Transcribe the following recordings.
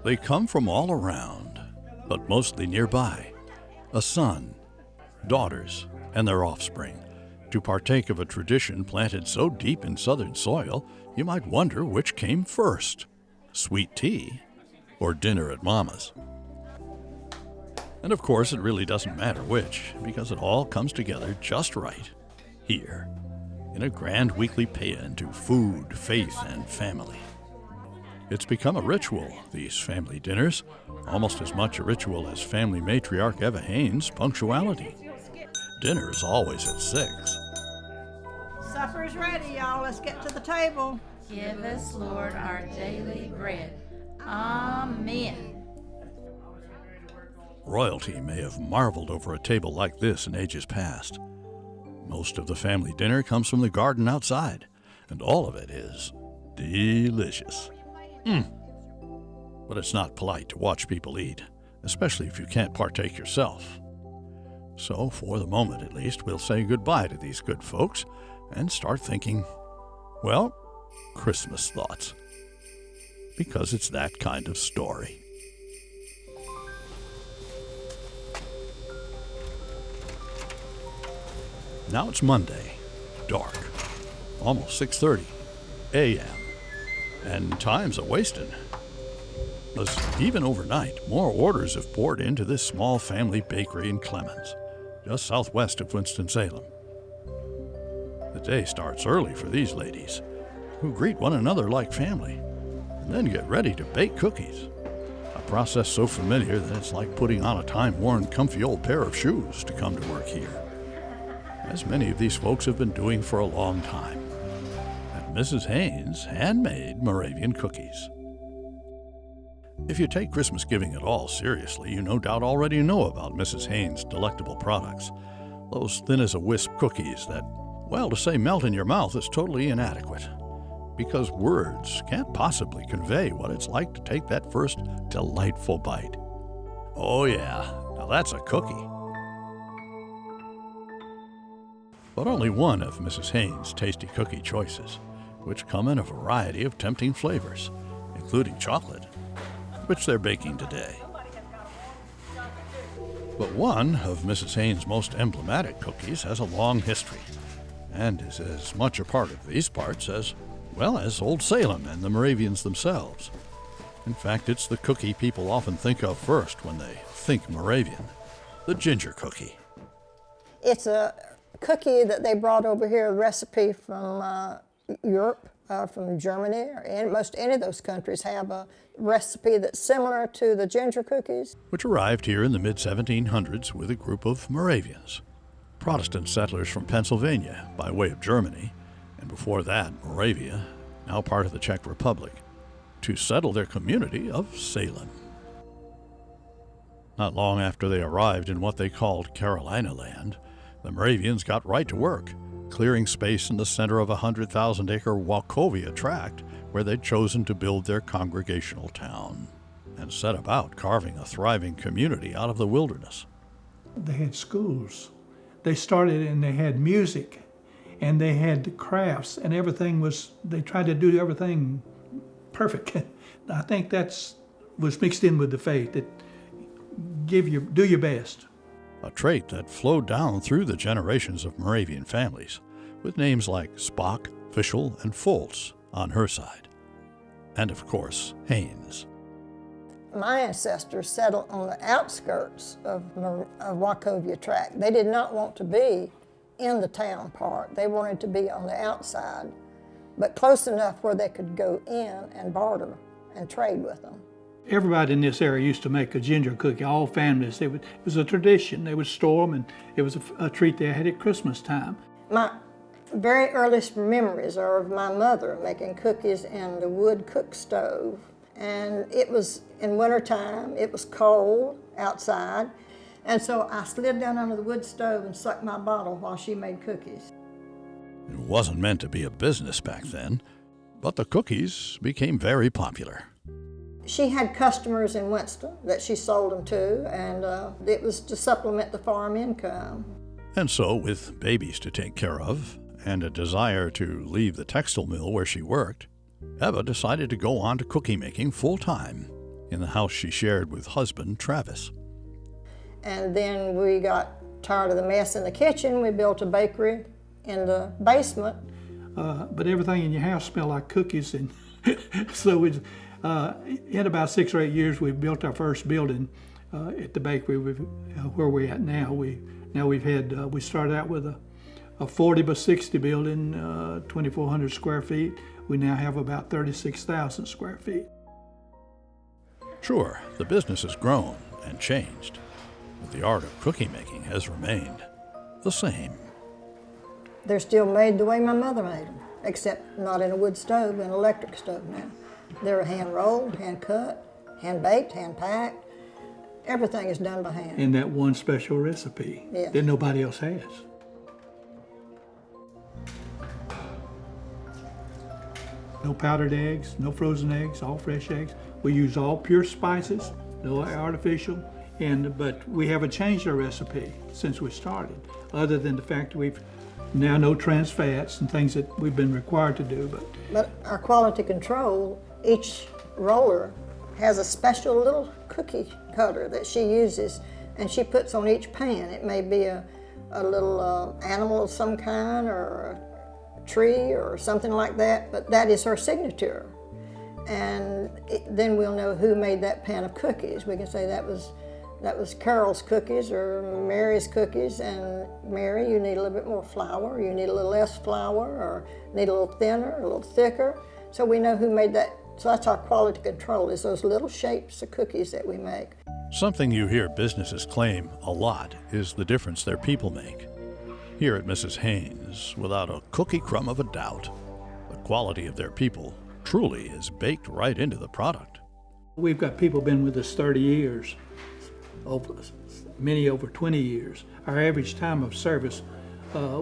They come from all around, but mostly nearby. A son, daughters, and their offspring, to partake of a tradition planted so deep in southern soil, you might wonder which came first, sweet tea or dinner at Mama's. And of course, it really doesn't matter which, because it all comes together just right here, in a grand weekly paean to food, faith, and family. It's become a ritual, these family dinners, almost as much a ritual as family matriarch Eva Haynes' punctuality. Dinner's always at 6. Supper's ready, y'all. Let's get to the table. Give us, Lord, our daily bread. Amen. Royalty may have marveled over a table like this in ages past. Most of the family dinner comes from the garden outside, and all of it is delicious. But it's not polite to watch people eat, especially if you can't partake yourself. So, for the moment at least, we'll say goodbye to these good folks and start thinking, well, Christmas thoughts. Because it's that kind of story. Now it's Monday, dark, almost 6:30 a.m., and time's a-wasting. As even overnight, more orders have poured into this small family bakery in Clemens, just southwest of Winston-Salem. The day starts early for these ladies, who greet one another like family, and then get ready to bake cookies, a process so familiar that it's like putting on a time-worn, comfy old pair of shoes to come to work here, as many of these folks have been doing for a long time. And Mrs. Haynes handmade Moravian cookies. If you take Christmas giving at all seriously, you no doubt already know about Mrs. Haynes' delectable products, those thin-as-a-wisp cookies that, well, to say melt in your mouth is totally inadequate, because words can't possibly convey what it's like to take that first delightful bite. Oh yeah, now that's a cookie. But only one of Mrs. Haynes' tasty cookie choices, which come in a variety of tempting flavors, including chocolate, which they're baking today. But one of Mrs. Haynes' most emblematic cookies has a long history, and is as much a part of these parts as, well, as Old Salem and the Moravians themselves. In fact, it's the cookie people often think of first when they think Moravian, the ginger cookie. It's a cookie that they brought over here, a recipe from Europe, from Germany, and most any of those countries have a recipe that's similar to the ginger cookies. Which arrived here in the mid-1700s with a group of Moravians, Protestant settlers from Pennsylvania by way of Germany, and before that, Moravia, now part of the Czech Republic, to settle their community of Salem. Not long after they arrived in what they called Carolina land, the Moravians got right to work, clearing space in the center of a 100,000-acre Wachovia tract where they'd chosen to build their congregational town, and set about carving a thriving community out of the wilderness. They had schools. They started and they had music, and they had crafts, and everything was, they tried to do everything perfect. I think that's was mixed in with the faith, that do your best. A trait that flowed down through the generations of Moravian families, with names like Spock, Fischel, and Foltz on her side. And of course, Haynes. My ancestors settled on the outskirts of Wachovia tract. They did not want to be in the town part. They wanted to be on the outside, but close enough where they could go in and barter and trade with them. Everybody in this area used to make a ginger cookie, all families. It was a tradition. They would store them, and it was a treat they had at Christmas time. My very earliest memories are of my mother making cookies in the wood cook stove. And it was in wintertime, it was cold outside, and so I slid down under the wood stove and sucked my bottle while she made cookies. It wasn't meant to be a business back then, but the cookies became very popular. She had customers in Winston that she sold them to, and it was to supplement the farm income. And so, with babies to take care of, and a desire to leave the textile mill where she worked, Eva decided to go on to cookie making full-time in the house she shared with husband Travis. And then we got tired of the mess in the kitchen. We built a bakery in the basement. But everything in your house smelled like cookies, and so in about 6 or 8 years, we built our first building at the bakery. Where we're at now, we started out with a 40 by 60 building, 2,400 square feet. We now have about 36,000 square feet. Sure, the business has grown and changed, but the art of cookie making has remained the same. They're still made the way my mother made them, except not in a wood stove, an electric stove now. They're hand rolled, hand cut, hand baked, hand packed. Everything is done by hand. In that one special recipe that nobody else has. No powdered eggs, no frozen eggs, all fresh eggs. We use all pure spices, no artificial. But we haven't changed our recipe since we started, other than the fact that we've now no trans fats and things that we've been required to do. But our quality control, each roller has a special little cookie cutter that she uses, and she puts on each pan. It may be a little animal of some kind or a tree or something like that, but that is her signature. And then we'll know who made that pan of cookies. We can say that was Carol's cookies or Mary's cookies, and Mary, you need a little bit more flour, you need a little less flour, or need a little thinner, a little thicker. So we know who made that. So that's our quality control, is those little shapes of cookies that we make. Something you hear businesses claim a lot is the difference their people make. Here at Mrs. Haynes, without a cookie crumb of a doubt, the quality of their people truly is baked right into the product. We've got people been with us 30 years, many over 20 years. Our average time of service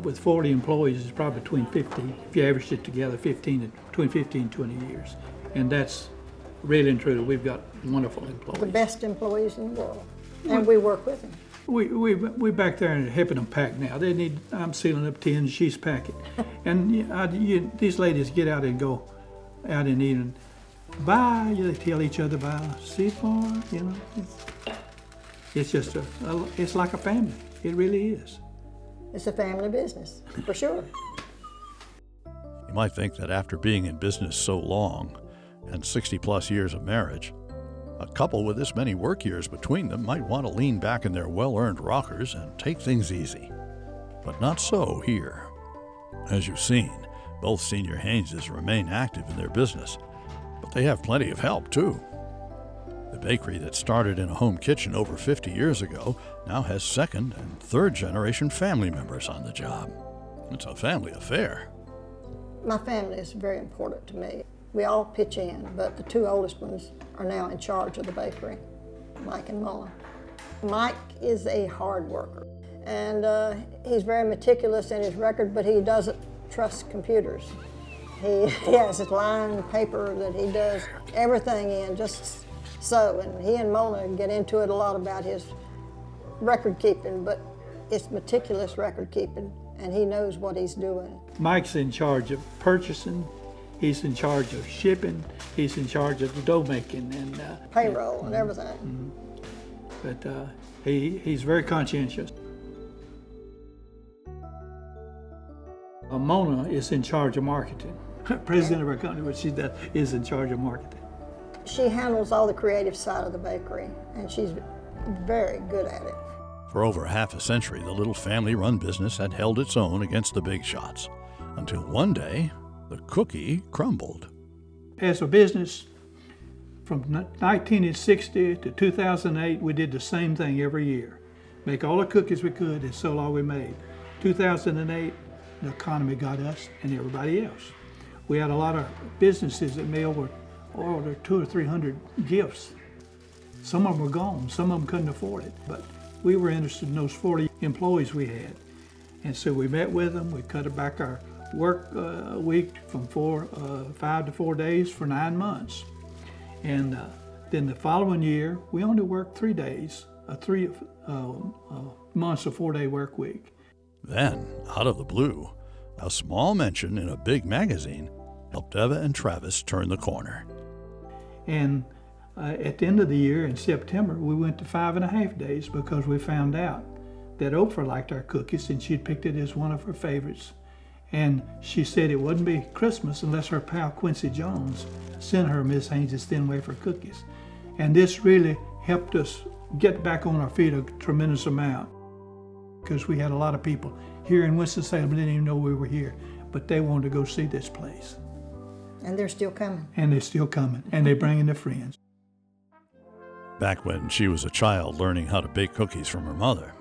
with 40 employees is probably between 50, if you average it together, between 15 and 20 years. And that's really and truly, we've got wonderful employees. The best employees in the world, and we work with them. We back there and helping them pack now. I'm sealing up tins, she's packing. And these ladies get out and go out and eat and bye, they tell each other bye, see you tomorrow, It's just it's like a family. It really is. It's a family business, for sure. You might think that after being in business so long and 60 plus years of marriage, a couple with this many work years between them might want to lean back in their well-earned rockers and take things easy. But not so here. As you've seen, both Senior Hayneses remain active in their business, but they have plenty of help too. The bakery that started in a home kitchen over 50 years ago now has second and third generation family members on the job. It's a family affair. My family is very important to me. We all pitch in, but the two oldest ones are now in charge of the bakery, Mike and Mona. Mike is a hard worker, and he's very meticulous in his record, but he doesn't trust computers. He has his line paper that he does everything in, just so, and he and Mona get into it a lot about his record keeping, but it's meticulous record keeping, and he knows what he's doing. Mike's in charge of purchasing, he's in charge of shipping, he's in charge of the dough making and payroll and everything. But he's very conscientious. Mona is in charge of marketing. President of our company, what she does is in charge of marketing. She handles all the creative side of the bakery, and she's very good at it. For over half a century, the little family-run business had held its own against the big shots, until one day, the cookie crumbled. As a business, from 1960 to 2008, we did the same thing every year. Make all the cookies we could and sell all we made. 2008, the economy got us and everybody else. We had a lot of businesses that may order 200 or 300 gifts. Some of them were gone, some of them couldn't afford it, but we were interested in those 40 employees we had. And so we met with them, we cut back our work week from 5 to 4 days for 9 months. And then the following year, we only worked 3 days, 3 months of 4-day work week. Then, out of the blue, a small mention in a big magazine helped Eva and Travis turn the corner. And At the end of the year, in September, we went to 5.5 days because we found out that Oprah liked our cookies and she'd picked it as one of her favorites. And she said it wouldn't be Christmas unless her pal Quincy Jones sent her Miss Haynes' thin wafer cookies. And this really helped us get back on our feet a tremendous amount, because we had a lot of people here in Winston-Salem that didn't even know we were here, but they wanted to go see this place. And they're still coming. And they're still coming, and they're bringing their friends. Back when she was a child learning how to bake cookies from her mother,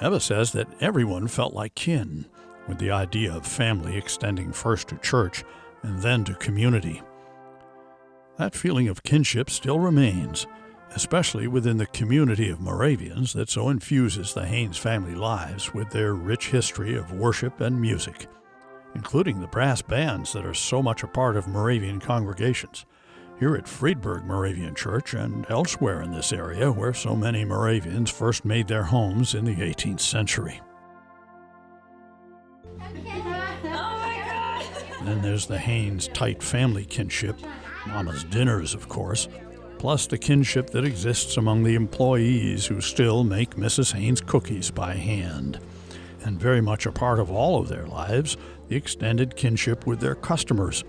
Eva says that everyone felt like kin, with the idea of family extending first to church and then to community. That feeling of kinship still remains, especially within the community of Moravians that so infuses the Haynes family lives with their rich history of worship and music, including the brass bands that are so much a part of Moravian congregations, here at Friedberg Moravian Church and elsewhere in this area where so many Moravians first made their homes in the 18th century. Then there's the Haynes tight family kinship, Mama's dinners, of course, plus the kinship that exists among the employees who still make Mrs. Haynes cookies by hand. And very much a part of all of their lives, the extended kinship with their customers,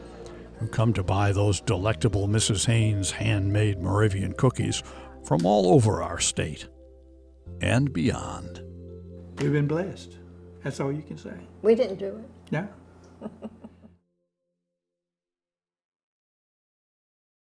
who come to buy those delectable Mrs. Haynes handmade Moravian cookies from all over our state and beyond. We've been blessed. That's all you can say. We didn't do it. Yeah.